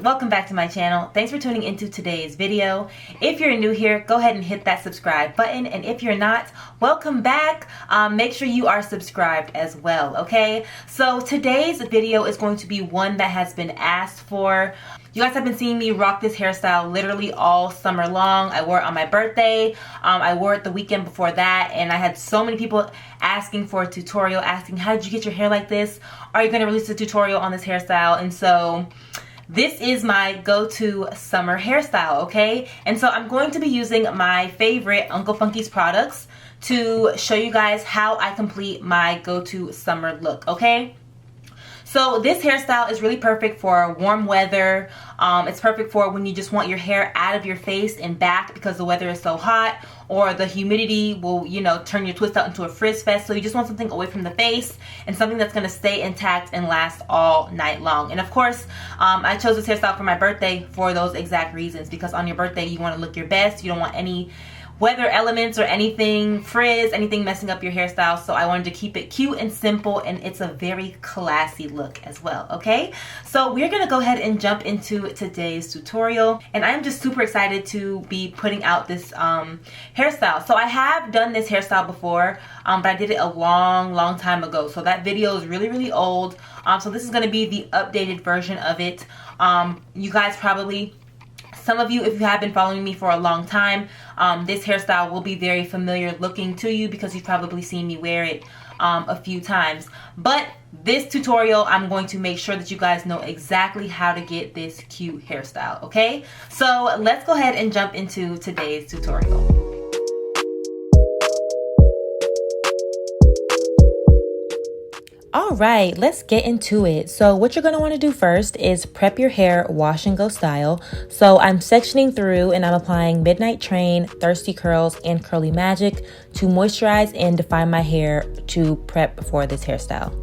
welcome back to my channel. Thanks for tuning into today's video. If you're new here, go ahead and hit that subscribe button, and if you're not, welcome back. Make sure you are subscribed as well, okay? So today's video is going to be one that has been asked for. You guys have been seeing me rock this hairstyle literally all summer long. I wore it on my birthday. I wore it the weekend before that, and I had so many people asking for a tutorial, asking, how did you get your hair like this? Are you gonna release a tutorial on this hairstyle? And so this is my go-to summer hairstyle, okay? And so I'm going to be using my favorite Uncle Funky's products to show you guys how I complete my go-to summer look, okay? So this hairstyle is really perfect for warm weather. It's perfect for when you just want your hair out of your face and back because the weather is so hot, or the humidity will, you know, turn your twist out into a frizz fest. So you just want something away from the face and something that's gonna stay intact and last all night long. And of course, I chose this hairstyle for my birthday for those exact reasons, because on your birthday you wanna look your best. You don't want any weather elements or anything frizz, anything messing up your hairstyle. So I wanted to keep it cute and simple, and it's a very classy look as well, okay? So we're gonna go ahead and jump into today's tutorial, and I'm just super excited to be putting out this hairstyle. So I have done this hairstyle before, but I did it a long time ago. So that video is really old. So this is gonna be the updated version of it. You guys probably, some of you, if you have been following me for a long time, this hairstyle will be very familiar looking to you because you've probably seen me wear it a few times. But this tutorial, I'm going to make sure that you guys know exactly how to get this cute hairstyle, okay? So let's go ahead and jump into today's tutorial. All right, let's get into it. So what you're gonna wanna do first is prep your hair wash and go style. So I'm sectioning through and I'm applying Midnite Train, Thirsty Curls, and Curly Magic to moisturize and define my hair to prep for this hairstyle.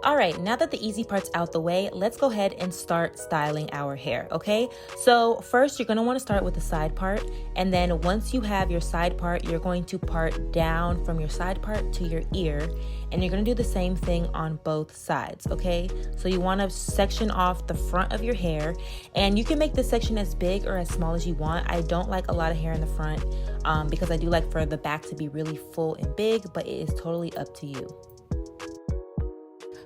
Alright, now that the easy part's out the way, let's go ahead and start styling our hair, okay? So first, you're going to want to start with the side part, and then once you have your side part, you're going to part down from your side part to your ear, and you're going to do the same thing on both sides, okay? So you want to section off the front of your hair, and you can make this section as big or as small as you want. I don't like a lot of hair in the front because I do like for the back to be really full and big, but it is totally up to you.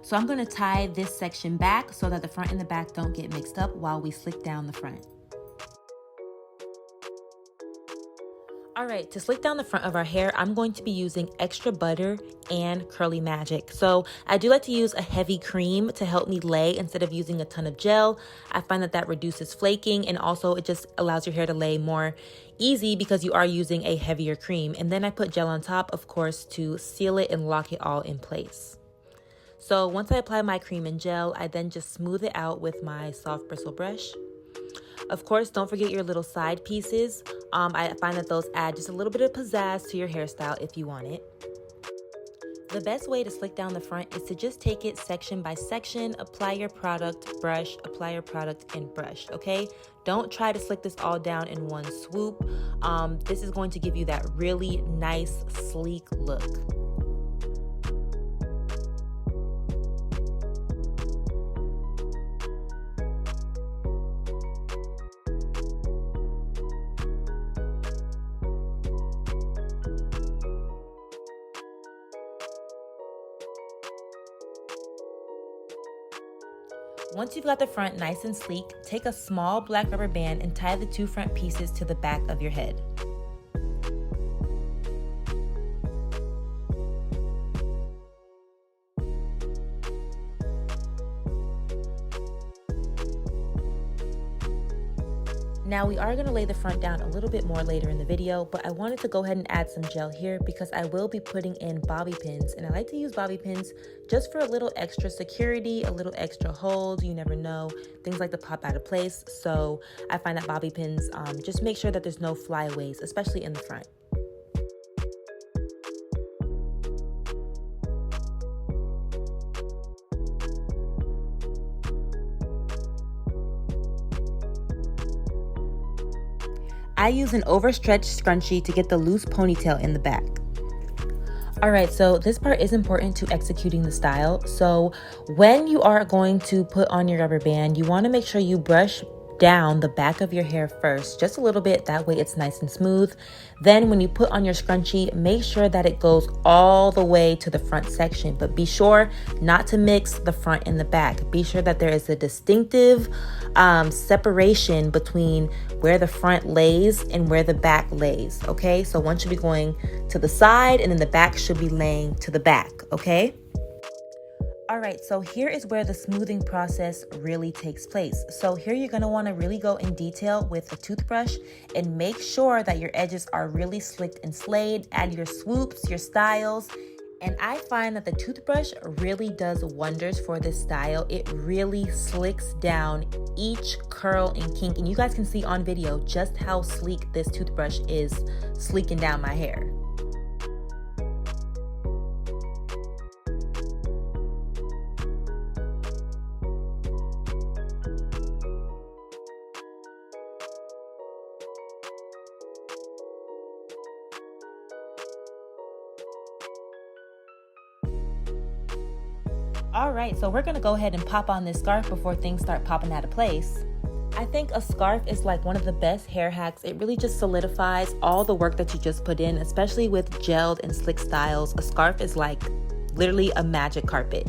So I'm going to tie this section back so that the front and the back don't get mixed up while we slick down the front. Alright, to slick down the front of our hair, I'm going to be using extra butter and Curly Magic. So I do like to use a heavy cream to help me lay instead of using a ton of gel. I find that reduces flaking, and also it just allows your hair to lay more easy because you are using a heavier cream. And then I put gel on top, of course, to seal it and lock it all in place. So once I apply my cream and gel, I then just smooth it out with my soft bristle brush. Of course, don't forget your little side pieces. I find that those add just a little bit of pizzazz to your hairstyle if you want it. The best way to slick down the front is to just take it section by section, apply your product, brush, apply your product, and brush, okay? Don't try to slick this all down in one swoop. This is going to give you that really nice, sleek look. Once you've got the front nice and sleek, take a small black rubber band and tie the 2 front pieces to the back of your head. Now we are going to lay the front down a little bit more later in the video, but I wanted to go ahead and add some gel here because I will be putting in bobby pins, and I like to use bobby pins just for a little extra security, a little extra hold. You never know, things like to pop out of place. So I find that bobby pins just make sure that there's no flyaways, especially in the front. I use an overstretched scrunchie to get the loose ponytail in the back. Alright, so this part is important to executing the style. So when you are going to put on your rubber band, you want to make sure you brush down the back of your hair first, just a little bit, that way it's nice and smooth. Then when you put on your scrunchie, make sure that it goes all the way to the front section, but be sure not to mix the front and the back. Be sure that there is a distinctive separation between where the front lays and where the back lays, okay? So one should be going to the side and then the back should be laying to the back, okay? Alright, so here is where the smoothing process really takes place. So here you're going to want to really go in detail with a toothbrush and make sure that your edges are really slicked and slayed. Add your swoops, your styles. And I find that the toothbrush really does wonders for this style. It really slicks down each curl and kink. And you guys can see on video just how sleek this toothbrush is sleeking down my hair. Alright, so we're going to go ahead and pop on this scarf before things start popping out of place. I think a scarf is like one of the best hair hacks. It really just solidifies all the work that you just put in, especially with gelled and slick styles. A scarf is like literally a magic carpet.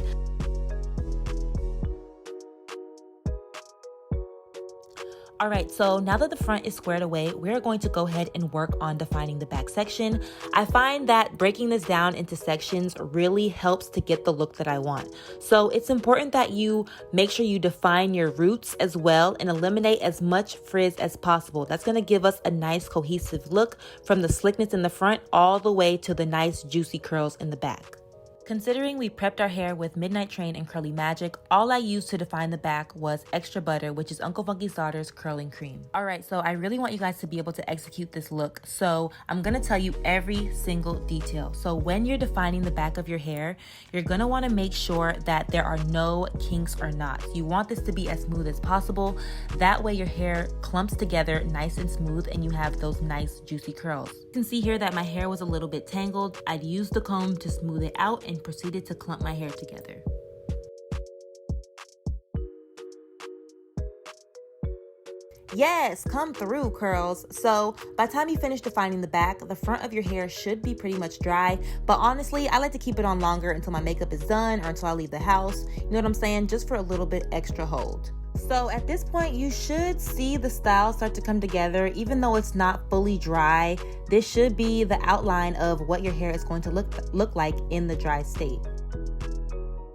Alright, so now that the front is squared away, we're going to go ahead and work on defining the back section. I find that breaking this down into sections really helps to get the look that I want. So it's important that you make sure you define your roots as well and eliminate as much frizz as possible. That's going to give us a nice cohesive look from the slickness in the front all the way to the nice juicy curls in the back. Considering we prepped our hair with Midnite Train and Curly Magic, all I used to define the back was Extra Butter, which is Uncle Funky Solder's curling cream. Alright, so I really want you guys to be able to execute this look, so I'm going to tell you every single detail. So when you're defining the back of your hair, you're going to want to make sure that there are no kinks or knots. You want this to be as smooth as possible. That way your hair clumps together nice and smooth and you have those nice juicy curls. You can see here that my hair was a little bit tangled. I'd used the comb to smooth it out and proceeded to clump my hair together. Yes, come through, curls. So by the time you finish defining the back, the front of your hair should be pretty much dry. But honestly, I like to keep it on longer until my makeup is done or until I leave the house. You know what I'm saying? Just for a little bit extra hold. So at this point, you should see the style start to come together. Even though it's not fully dry, this should be the outline of what your hair is going to look like in the dry state.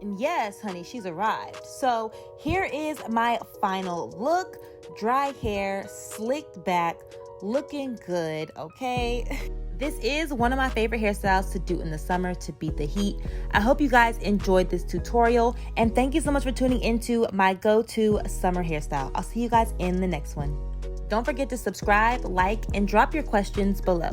And yes, honey, she's arrived. So here is my final look. Dry hair, slicked back, looking good, okay? This is one of my favorite hairstyles to do in the summer to beat the heat. I hope you guys enjoyed this tutorial, and thank you so much for tuning into my go-to summer hairstyle. I'll see you guys in the next one. Don't forget to subscribe, like, and drop your questions below.